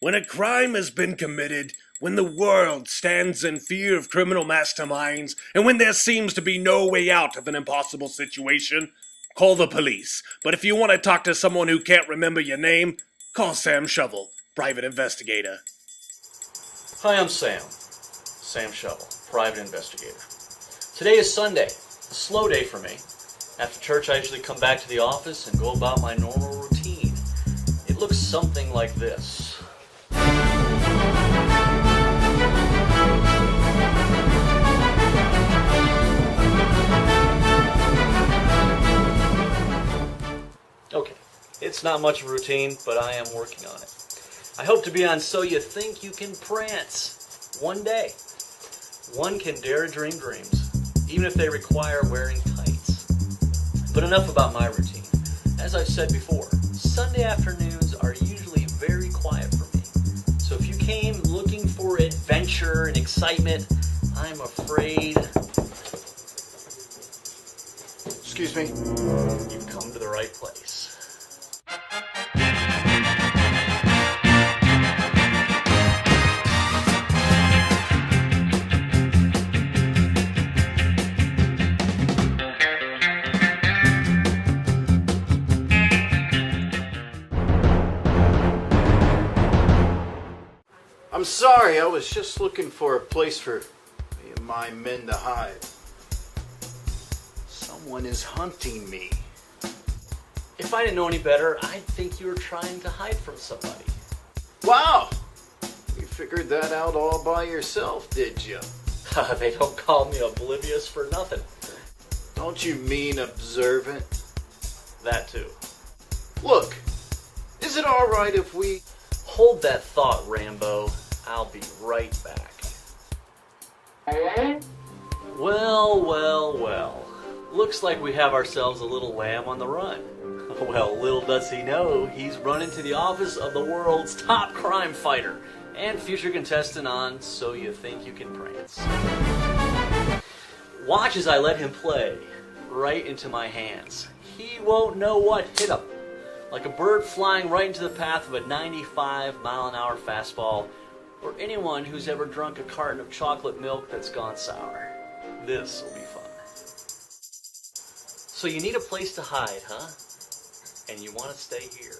When a crime has been committed, when the world stands in fear of criminal masterminds, and when there seems to be no way out of an impossible situation, call the police. But if you want to talk to someone who can't remember your name, call Sam Shovel, private investigator. Hi, I'm Sam. Sam Shovel, private investigator. Today is Sunday, a slow day for me. After church, I usually come back to the office and go about my normal routine. It looks something like this. Okay, it's not much of a routine, but I am working on it. I hope to be on So You Think You Can Prance one day. One can dare to dream dreams, even if they require wearing tights. But enough about my routine. As I've said before, Sunday afternoons are usually very quiet for me. So if you came looking for adventure and excitement, I'm afraid... Excuse me? You've come to the right place. I'm sorry, I was just looking for a place for me and my men to hide. Someone is hunting me. If I didn't know any better, I'd think you were trying to hide from somebody. Wow! You figured that out all by yourself, did you? They don't call me oblivious for nothing. Don't you mean observant? That too. Look, is it alright if we... Hold that thought, Rambo. I'll be right back. Well. Looks like we have ourselves a little lamb on the run. Well, little does he know, he's running to the office of the world's top crime fighter and future contestant on So You Think You Can Prance. Watch as I let him play right into my hands. He won't know what hit him. Like a bird flying right into the path of a 95-mile-an-hour fastball, or anyone who's ever drunk a carton of chocolate milk that's gone sour. This will be fun. So you need a place to hide, huh? And you want to stay here.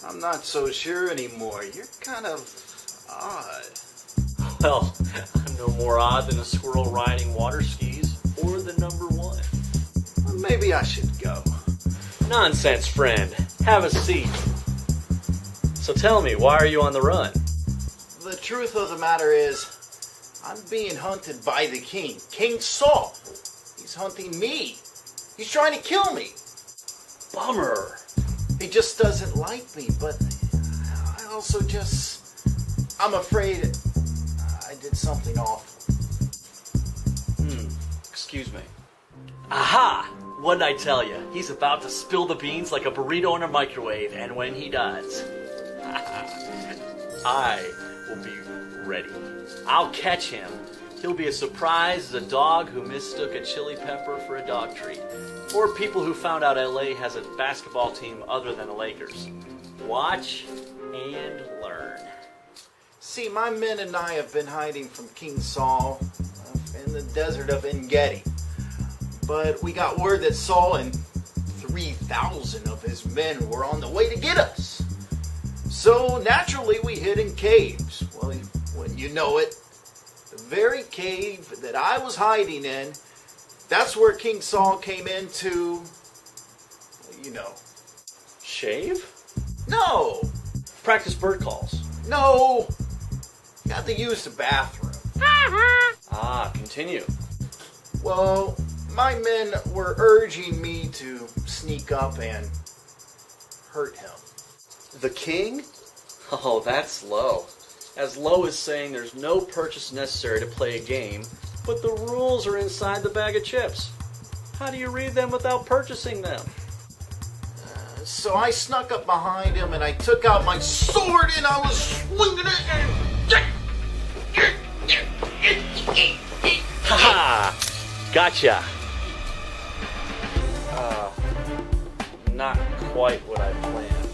I'm not so sure anymore. You're kind of odd. Well, I'm no more odd than a squirrel riding water skis or the number one. Well, maybe I should go. Nonsense, friend. Have a seat. So tell me, why are you on the run? The truth of the matter is, I'm being hunted by the king, King Saul. He's hunting me. He's trying to kill me. Bummer. He just doesn't like me, but I also I'm afraid I did something awful. Excuse me. Aha! What'd I tell you? He's about to spill the beans like a burrito in a microwave, and when he does, I will be ready. I'll catch him. He'll be as surprised as a dog who mistook a chili pepper for a dog treat, or people who found out LA has a basketball team other than the Lakers. Watch and learn. See, my men and I have been hiding from King Saul in the desert of En-Gedi. But we got word that Saul and 3,000 of his men were on the way to get us. So naturally we hid in caves. Well, when you know it, the very cave that I was hiding in, that's where King Saul came in to, Shave? No! Practice bird calls. No! Got to use the bathroom. Continue. Well, my men were urging me to sneak up and hurt him. The king? Oh, that's low. As low as saying there's no purchase necessary to play a game, but the rules are inside the bag of chips. How do you read them without purchasing them? So I snuck up behind him and I took out my sword and I was swinging it and... Ha-ha! Gotcha! Not quite what I planned.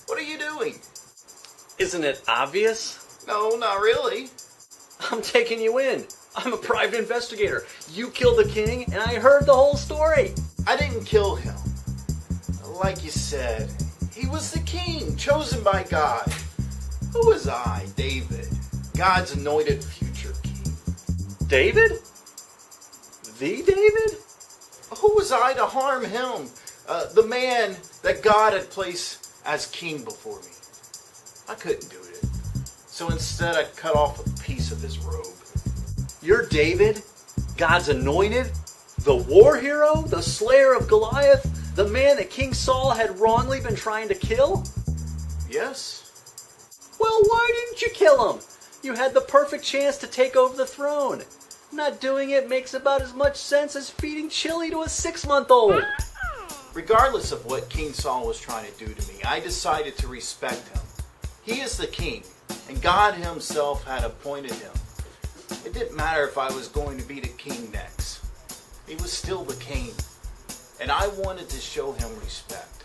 What are you doing? Isn't it obvious? No, not really. I'm taking you in. I'm a private investigator. You killed the king, and I heard the whole story. I didn't kill him. Like you said, he was the king, chosen by God. Who was I, David, God's anointed future king? David? The David? Who was I to harm him, the man that God had placed as king before me? I couldn't do it. So instead I cut off a piece of his robe. You're David? God's anointed? The war hero? The slayer of Goliath? The man that King Saul had wrongly been trying to kill? Yes. Well, why didn't you kill him? You had the perfect chance to take over the throne. Not doing it makes about as much sense as feeding chili to a 6-month-old. Regardless of what King Saul was trying to do to me, I decided to respect him. He is the king, and God himself had appointed him. It didn't matter if I was going to be the king next. He was still the king, and I wanted to show him respect.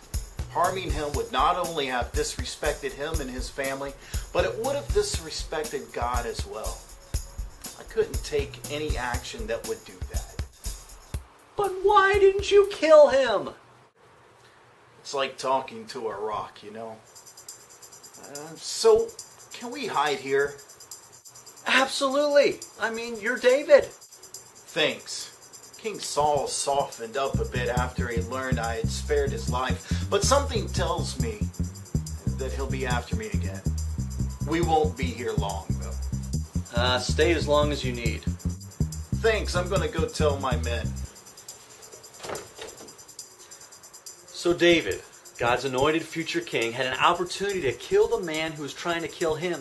Harming him would not only have disrespected him and his family, but it would have disrespected God as well. I couldn't take any action that would do that. But why didn't you kill him? It's like talking to a rock, you know. So, can we hide here? Absolutely. I mean, you're David. Thanks. King Saul softened up a bit after he learned I had spared his life, but something tells me that he'll be after me again. We won't be here long, though. Stay as long as you need. Thanks, I'm gonna go tell my men. So David, God's anointed future king, had an opportunity to kill the man who was trying to kill him,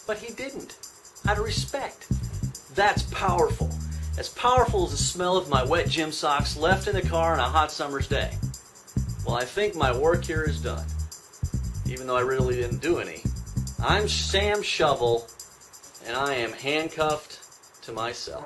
but he didn't. Out of respect. That's powerful. As powerful as the smell of my wet gym socks left in the car on a hot summer's day. Well, I think my work here is done. Even though I really didn't do any. I'm Sam Shovel, and I am handcuffed to myself.